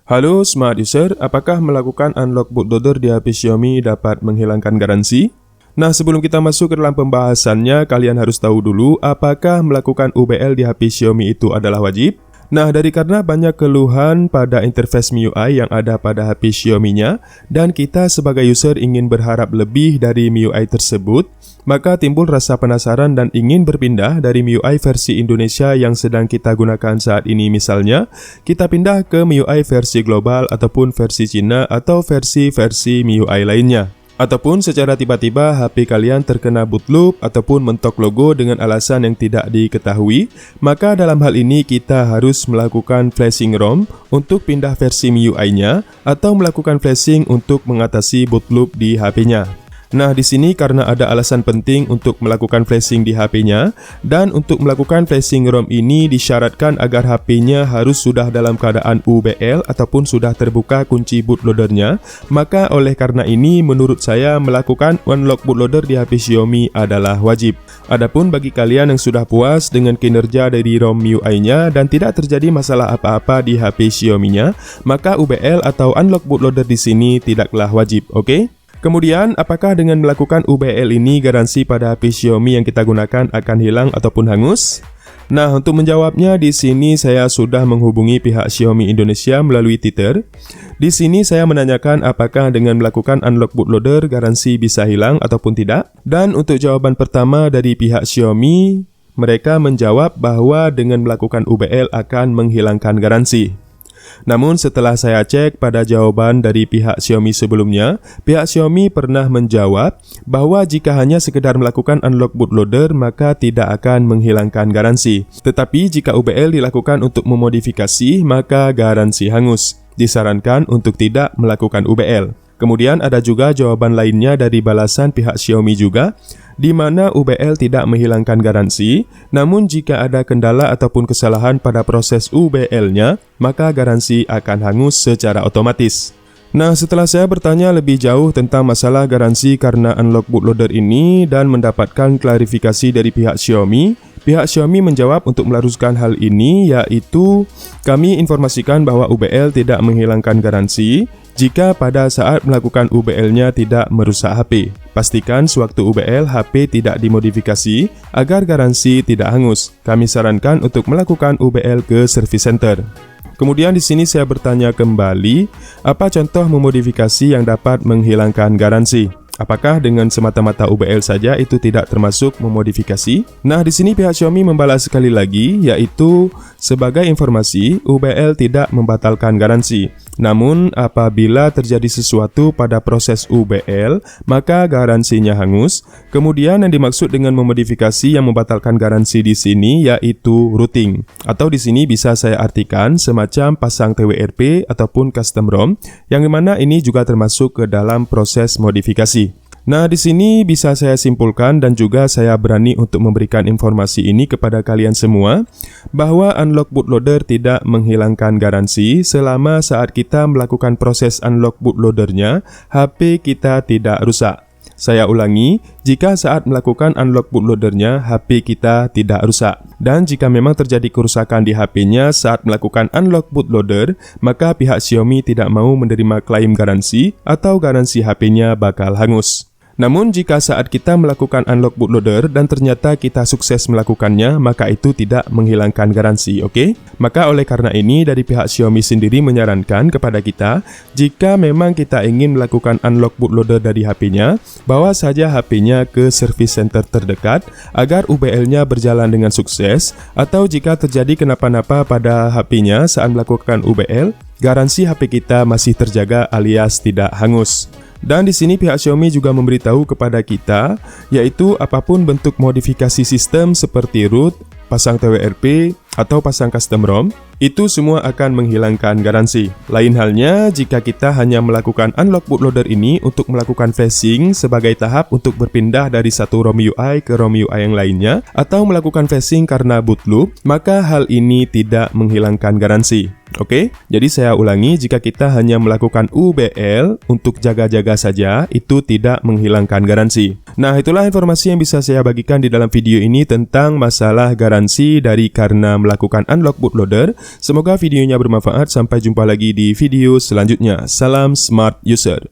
Halo Smart User, apakah melakukan unlock bootloader di HP Xiaomi dapat menghilangkan garansi? Nah, sebelum kita masuk ke dalam pembahasannya, kalian harus tahu dulu apakah melakukan UBL di HP Xiaomi itu adalah wajib? Nah, karena banyak keluhan pada interface MIUI yang ada pada HP Xiaomi-nya dan kita sebagai user ingin berharap lebih dari MIUI tersebut, maka timbul rasa penasaran dan ingin berpindah dari MIUI versi Indonesia yang sedang kita gunakan saat ini. Misalnya, kita pindah ke MIUI versi global ataupun versi Cina atau versi MIUI lainnya. Ataupun secara tiba-tiba HP kalian terkena boot loop ataupun mentok logo dengan alasan yang tidak diketahui, maka dalam hal ini kita harus melakukan flashing ROM untuk pindah versi MIUI-nya atau melakukan flashing untuk mengatasi boot loop di HP-nya. Nah, di sini karena ada alasan penting untuk melakukan flashing di HP-nya dan untuk melakukan flashing ROM ini disyaratkan agar HP-nya harus sudah dalam keadaan UBL ataupun sudah terbuka kunci bootloader-nya, maka oleh karena ini menurut saya melakukan unlock bootloader di HP Xiaomi adalah wajib. Adapun bagi kalian yang sudah puas dengan kinerja dari ROM MIUI-nya dan tidak terjadi masalah apa-apa di HP Xiaomi-nya, maka UBL atau unlock bootloader di sini tidaklah wajib, oke? Kemudian, apakah dengan melakukan UBL ini garansi pada HP Xiaomi yang kita gunakan akan hilang ataupun hangus? Nah, untuk menjawabnya di sini saya sudah menghubungi pihak Xiaomi Indonesia melalui Twitter. Di sini saya menanyakan apakah dengan melakukan unlock bootloader garansi bisa hilang ataupun tidak. Dan untuk jawaban pertama dari pihak Xiaomi, mereka menjawab bahwa dengan melakukan UBL akan menghilangkan garansi. Namun setelah saya cek pada jawaban dari pihak Xiaomi sebelumnya, pihak Xiaomi pernah menjawab bahwa jika hanya sekedar melakukan unlock bootloader maka tidak akan menghilangkan garansi. Tetapi jika UBL dilakukan untuk memodifikasi maka garansi hangus. Disarankan untuk tidak melakukan UBL. Kemudian ada juga jawaban lainnya dari balasan pihak Xiaomi juga, di mana UBL tidak menghilangkan garansi, namun jika ada kendala ataupun kesalahan pada proses UBL-nya, maka garansi akan hangus secara otomatis. Nah, setelah saya bertanya lebih jauh tentang masalah garansi karena unlock bootloader ini dan mendapatkan klarifikasi dari pihak Xiaomi menjawab untuk meluruskan hal ini, yaitu kami informasikan bahwa UBL tidak menghilangkan garansi jika pada saat melakukan UBL-nya tidak merusak HP. Pastikan sewaktu UBL HP tidak dimodifikasi agar garansi tidak hangus. Kami sarankan untuk melakukan UBL ke service center. Kemudian di sini saya bertanya kembali, apa contoh memodifikasi yang dapat menghilangkan garansi? Apakah dengan semata-mata UBL saja itu tidak termasuk memodifikasi? Nah, di sini pihak Xiaomi membalas sekali lagi, yaitu sebagai informasi, UBL tidak membatalkan garansi. Namun, apabila terjadi sesuatu pada proses UBL, maka garansinya hangus. Kemudian yang dimaksud dengan memodifikasi yang membatalkan garansi di sini yaitu routing. Atau di sini bisa saya artikan semacam pasang TWRP ataupun custom ROM, yang dimana ini juga termasuk ke dalam proses modifikasi. Nah, di sini bisa saya simpulkan dan juga saya berani untuk memberikan informasi ini kepada kalian semua bahwa unlock bootloader tidak menghilangkan garansi selama saat kita melakukan proses unlock bootloadernya, HP kita tidak rusak. Saya ulangi, jika saat melakukan unlock bootloadernya, HP kita tidak rusak. Dan jika memang terjadi kerusakan di HP-nya saat melakukan unlock bootloader, maka pihak Xiaomi tidak mau menerima klaim garansi atau garansi HP-nya bakal hangus. Namun jika saat kita melakukan unlock bootloader dan ternyata kita sukses melakukannya, maka itu tidak menghilangkan garansi, oke? Maka oleh karena ini dari pihak Xiaomi sendiri menyarankan kepada kita, jika memang kita ingin melakukan unlock bootloader dari HP-nya, bawa saja HP-nya ke service center terdekat agar UBL-nya berjalan dengan sukses, atau jika terjadi kenapa-napa pada HP-nya saat melakukan UBL, garansi HP kita masih terjaga alias tidak hangus. Dan di sini pihak Xiaomi juga memberitahu kepada kita, yaitu apapun bentuk modifikasi sistem seperti root, pasang TWRP, atau pasang custom ROM, itu semua akan menghilangkan garansi. Lain halnya jika kita hanya melakukan unlock bootloader ini untuk melakukan flashing sebagai tahap untuk berpindah dari satu ROM MIUI ke ROM MIUI yang lainnya, atau melakukan flashing karena boot loop, maka hal ini tidak menghilangkan garansi. Oke, jadi saya ulangi, jika kita hanya melakukan UBL untuk jaga-jaga saja, itu tidak menghilangkan garansi. Nah, itulah informasi yang bisa saya bagikan di dalam video ini tentang masalah garansi garansi dari karena melakukan unlock bootloader. Semoga videonya bermanfaat. Sampai jumpa lagi di video selanjutnya. Salam Smart User.